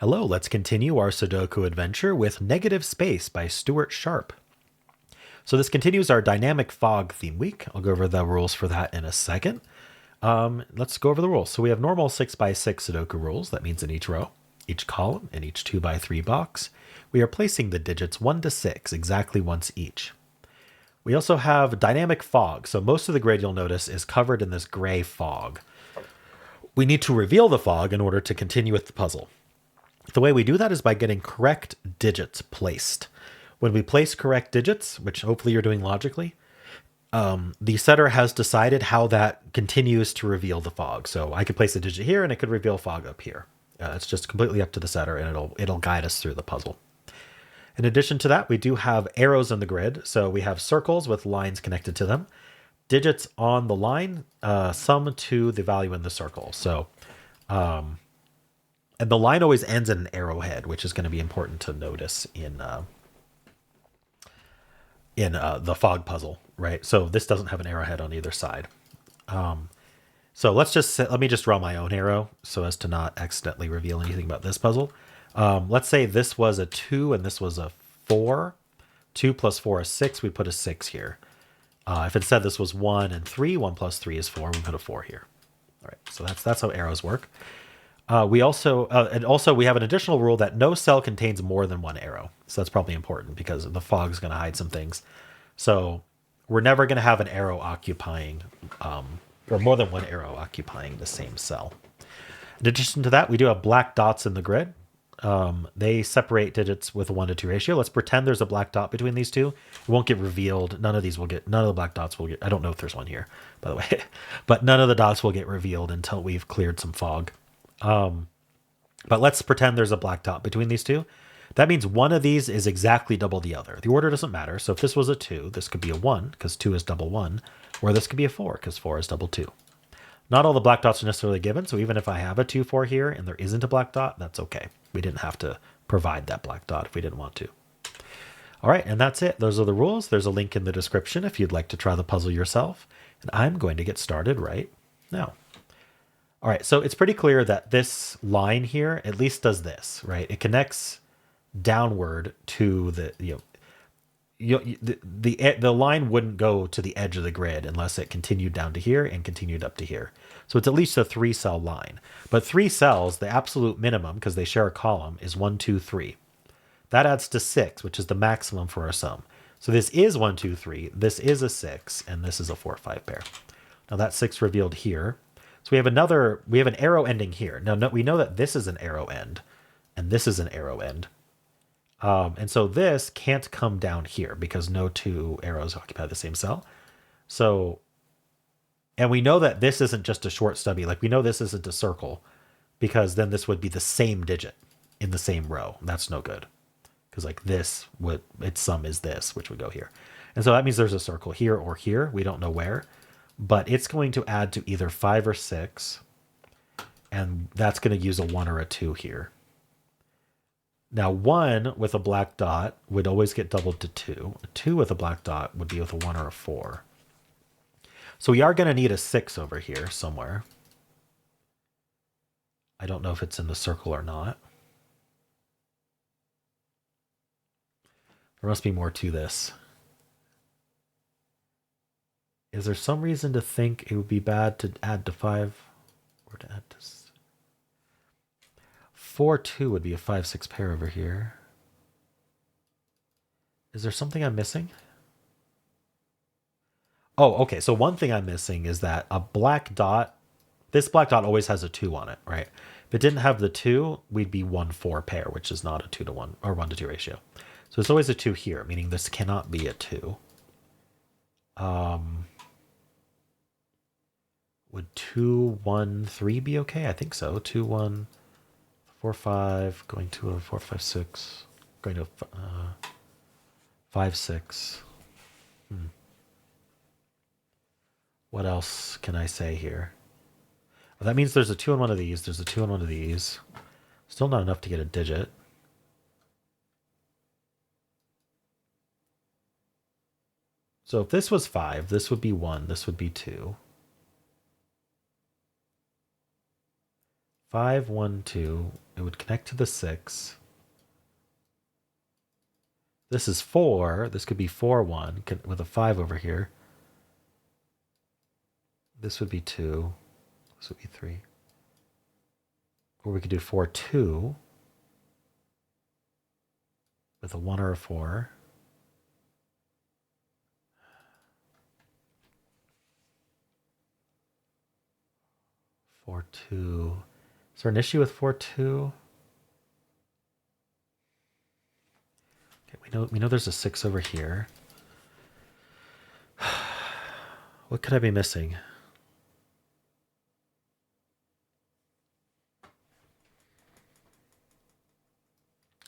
Hello, let's continue our Sudoku adventure with Negative Space by Stuart Sharpe. So this continues our dynamic fog theme week. I'll go over the rules for that in a second. Let's go over the rules. So we have normal 6x6 Sudoku rules. That means in each row, each column, and each 2x3 box, we are placing the digits 1 to 6 exactly once each. We also have dynamic fog. So most of the grid you'll notice is covered in this gray fog. We need to reveal the fog in order to continue with the puzzle. The way we do that is by getting correct digits placed. When we place correct digits, which hopefully you're doing logically, the setter has decided how that continues to reveal the fog. So I could place a digit here and it could reveal fog up here. It's just completely up to the setter and it'll guide us through the puzzle. In addition to that, we do have arrows in the grid. So we have circles with lines connected to them. Digits on the line sum to the value in the circle. So and the line always ends in an arrowhead, which is going to be important to notice in the fog puzzle, right? So this doesn't have an arrowhead on either side. So let me just draw my own arrow so as to not accidentally reveal anything about this puzzle. Let's say this was a 2 and this was a 4. 2 plus 4 is 6. We put a 6 here. If it said this was 1 and 3, 1 plus 3 is 4. We put a 4 here. All right, so that's how arrows work. We also have an additional rule that no cell contains more than one arrow. So that's probably important because the fog is going to hide some things. So we're never going to have an arrow occupying, or more than one arrow occupying the same cell. In addition to that, we do have black dots in the grid. They separate digits with a 1 to 2 ratio. Let's pretend there's a black dot between these two. It won't get revealed. None of the black dots will get, I don't know if there's one here, by the way, but none of the dots will get revealed until we've cleared some fog. But let's pretend there's a black dot between these two. That means one of these is exactly double the other. The order doesn't matter. So if this was a 2, this could be a 1 because 2 is double 1, or this could be a 4 because 4 is double 2. Not all the black dots are necessarily given. So even if I have a 2, 4 here and there isn't a black dot, that's okay. We didn't have to provide that black dot if we didn't want to. All right, and that's it. Those are the rules. There's a link in the description if you'd like to try the puzzle yourself. And I'm going to get started right now. All right, so it's pretty clear that this line here at least does this, right? It connects downward to the line wouldn't go to the edge of the grid unless it continued down to here and continued up to here. So it's at least a 3-cell line. But 3 cells, the absolute minimum, because they share a column, is 1, 2, 3. That adds to 6, which is the maximum for our sum. So this is 1, 2, 3. This is a 6, and this is a 4, 5 pair. Now that 6 revealed here. So we have an arrow ending here. Now we know that this is an arrow end and this is an arrow end. And so this can't come down here because no 2 arrows occupy the same cell. So, and we know that this isn't just a short stubby. Like we know this isn't a circle because then this would be the same digit in the same row. That's no good because like its sum is this, which would go here. And so that means there's a circle here or here. We don't know where. But it's going to add to either 5 or 6, and that's going to use a 1 or a 2 here. Now, 1 with a black dot would always get doubled to 2. A 2 with a black dot would be with a 1 or a 4. So we are going to need a 6 over here somewhere. I don't know if it's in the circle or not. There must be more to this. Is there some reason to think it would be bad to add to 5 or to add to 4, 2 would be a 5, 6 pair over here. Is there something I'm missing? Oh, okay. So one thing I'm missing is that a black dot, this black dot always has a 2 on it, right? If it didn't have the 2, we'd be 1, 4 pair, which is not a 2 to 1 or 1 to 2 ratio. So it's always a 2 here, meaning this cannot be a 2. Would 2, 1, 3 be okay? I think so. 2, 1, 4, 5, going to a 4, 5, 6, going to 5, 6. What else can I say here? Well, that means there's a 2 on one of these. There's a 2 on one of these. Still not enough to get a digit. So if this was 5, this would be 1, this would be 2. 5, 1, 2. It would connect to the 6. This is 4. This could be 4, 1 with a 5 over here. This would be 2. This would be 3. Or we could do 4, 2 with a 1 or a 4. Four, 2. Is there an issue with 4, 2? Okay, we know there's a 6 over here. What could I be missing?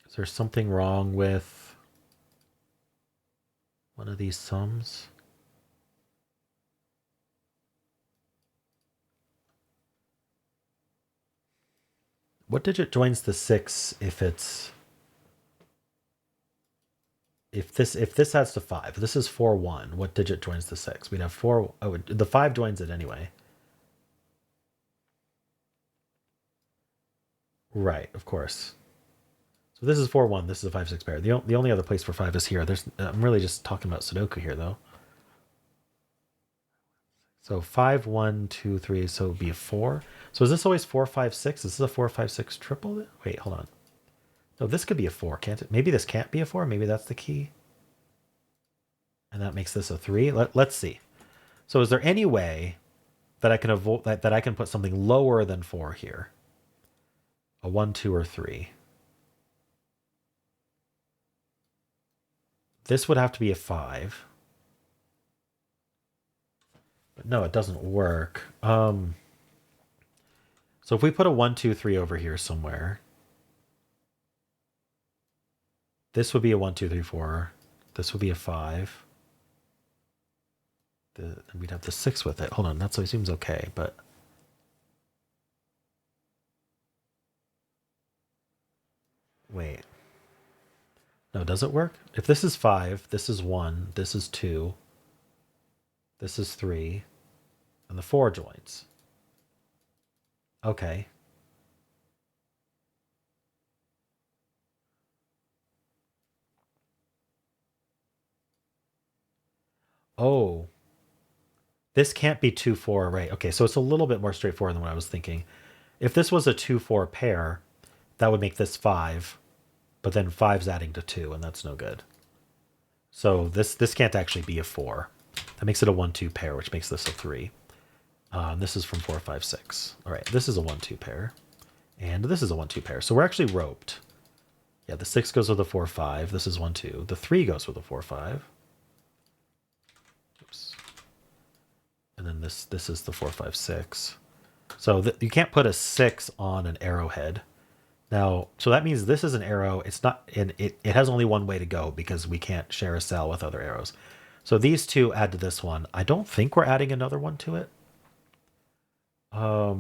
Is there something wrong with one of these sums? What digit joins the 6 if this adds to 5? This is 4, 1. What digit joins the 6? We'd have 4. Oh, the 5 joins it anyway. Right, of course. So this is 4, 1. This is a 5, 6 pair. The only other place for 5 is here. I'm really just talking about Sudoku here, though. So 5, 1, 2, 3. So it would be a 4. So is this always 4, 5, 6? Is this a 4, 5, 6 triple? Wait, hold on. No, this could be a 4, can't it? Maybe this can't be a 4. Maybe that's the key. And that makes this a 3. Let's see. So is there any way that I can avoid that I can put something lower than 4 here? A 1, 2, or 3. This would have to be a 5. But no, it doesn't work. So if we put a 1, 2, 3 over here somewhere, this would be a 1, 2, 3, 4. This would be a 5. And we'd have the 6 with it. Hold on, that seems okay, but wait. No, does it work? If this is 5, this is 1, this is 2, this is 3, and the 4 joins. Okay. Oh. This can't be 2, 4, right? Okay, so it's a little bit more straightforward than what I was thinking. If this was a 2, 4 pair, that would make this 5, but then 5's adding to 2, and that's no good. So this can't actually be a 4. That makes it a 1, 2 pair, which makes this a 3. This is from 4, 5, 6. All right, this is a 1, 2 pair, and this is a 1, 2 pair. So we're actually roped. Yeah, the 6 goes with the 4, 5. This is 1, 2. The 3 goes with the 4, 5. Oops. And then this is the 4, 5, 6. So you can't put a 6 on an arrowhead. Now, so that means this is an arrow. It's not, and it has only one way to go because we can't share a cell with other arrows. So these two add to this one. I don't think we're adding another one to it. At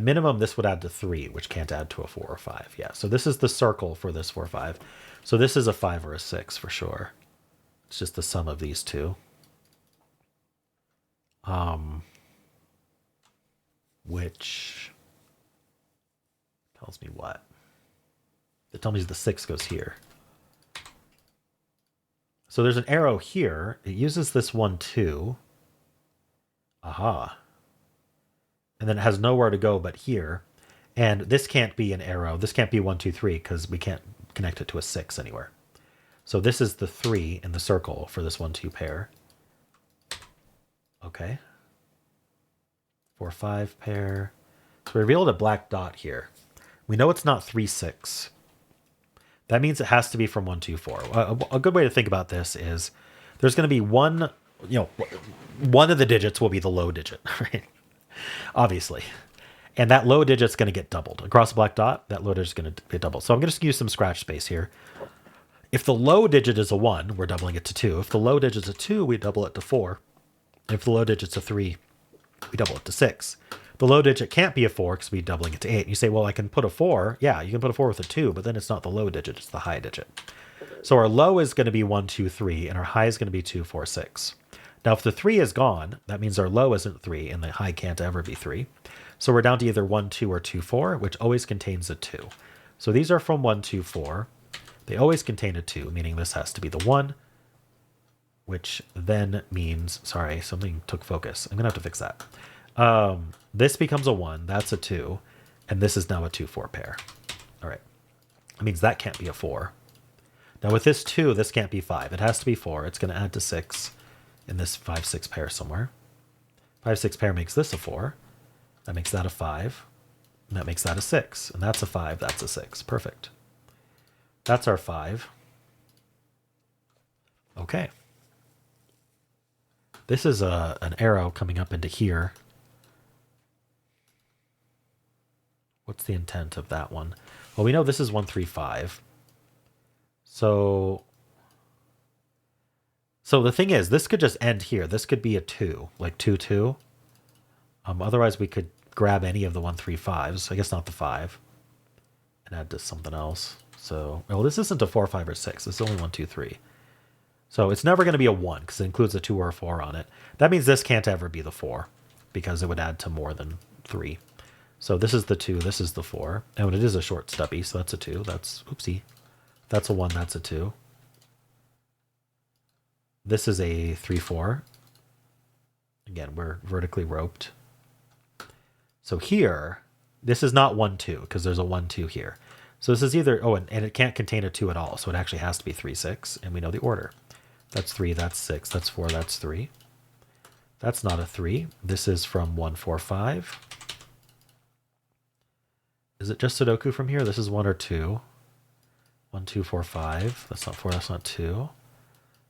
minimum, this would add to 3, which can't add to a 4 or 5. Yeah, so this is the circle for this 4, 5. So this is a 5 or a 6 for sure. It's just the sum of these two. Which tells me what? It tells me the 6 goes here. So there's an arrow here. It uses this 1, 2. Aha. And then it has nowhere to go but here. And this can't be an arrow. This can't be 1, 2, 3 because we can't connect it to a 6 anywhere. So this is the 3 in the circle for this 1, 2 pair. Okay. 4, 5 pair. So we revealed a black dot here. We know it's not 3, 6. That means it has to be from 1, 2, 4. A good way to think about this is there's going to be one of the digits will be the low digit, right? Obviously. And that low digit's going to get doubled. Across the black dot, that low digit's going to get doubled. So I'm going to use some scratch space here. If the low digit is a 1, we're doubling it to 2. If the low digit's a 2, we double it to 4. If the low digit's a 3, we double it to 6. The low digit can't be a 4 because we're doubling it to 8. And you say, well, I can put a 4. Yeah, you can put a 4 with a 2, but then it's not the low digit, it's the high digit. So our low is going to be 1, 2, 3, and our high is going to be 2, 4, 6. Now, if the 3 is gone, that means our low isn't 3, and the high can't ever be 3. So we're down to either 1, 2, or 2, 4, which always contains a 2. So these are from 1, 2, 4. They always contain a 2, meaning this has to be the 1, which then means, sorry, something took focus. I'm going to have to fix that. This becomes a 1, that's a 2, and this is now a 2, 4 pair. All right. That means that can't be a 4. Now with this 2, this can't be 5. It has to be 4. It's going to add to 6 in this 5, 6 pair somewhere. 5, 6 pair makes this a 4. That makes that a 5. And that makes that a 6. And that's a 5. That's a 6. Perfect. That's our 5. Okay. This is an arrow coming up into here. What's the intent of that one? Well, we know this is 1, 3, 5. So the thing is, this could just end here. This could be a 2, like 2, 2. Otherwise, we could grab any of the 1, 3, 5s. I guess not the 5. And add to something else. So, well, this isn't a 4, 5, or 6. This is only 1, 2, 3. So it's never going to be a 1 because it includes a 2 or a 4 on it. That means this can't ever be the 4 because it would add to more than 3. So this is the 2, this is the 4. And it is a short stubby, so that's a 2. That's, oopsie. That's a 1, that's a 2. This is a 3, 4. Again, we're vertically roped. So here, this is not 1, 2 because there's a 1, 2 here. So this is either, oh, and it can't contain a 2 at all. So it actually has to be 3, 6. And we know the order. That's 3, that's 6, that's 4, that's 3. That's not a 3. This is from 1, 4, 5. Is it just Sudoku from here? This is 1 or 2. 1, 2, 4, 5. That's not 4, that's not 2.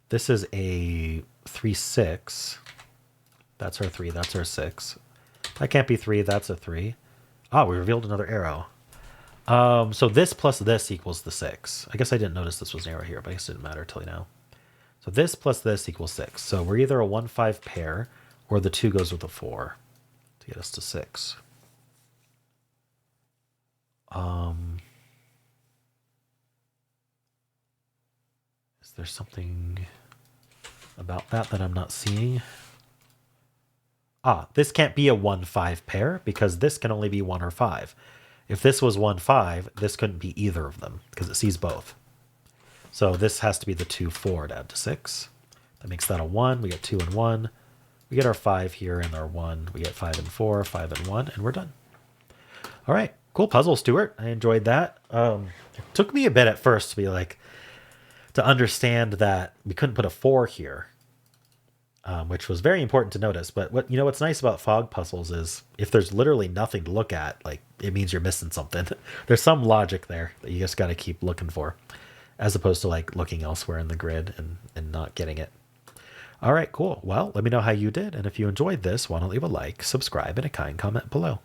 This is a 3, 6. That's our 3, that's our 6. That can't be 3, that's a 3. Ah, we revealed another arrow. So this plus this equals the 6. I guess I didn't notice this was an arrow here, but I guess it didn't matter till now. So this plus this equals 6. So we're either a 1, 5 pair, or the 2 goes with a 4 to get us to 6. Is there something about that I'm not seeing? Ah, this can't be a 1, 5 pair because this can only be 1 or 5. If this was 1, 5, this couldn't be either of them because it sees both. So this has to be the 2, 4 to add to 6. That makes that a 1. We get 2 and 1. We get our 5 here and our 1. We get 5 and 4, 5 and 1, and we're done. All right. Cool puzzle, Stuart. I enjoyed that. It took me a bit at first to be like, to understand that we couldn't put a 4 here, which was very important to notice. But what's nice about fog puzzles is if there's literally nothing to look at, like it means you're missing something. There's some logic there that you just got to keep looking for, as opposed to like looking elsewhere in the grid and not getting it. All right, cool. Well, let me know how you did. And if you enjoyed this, why don't leave a like, subscribe, and a kind comment below.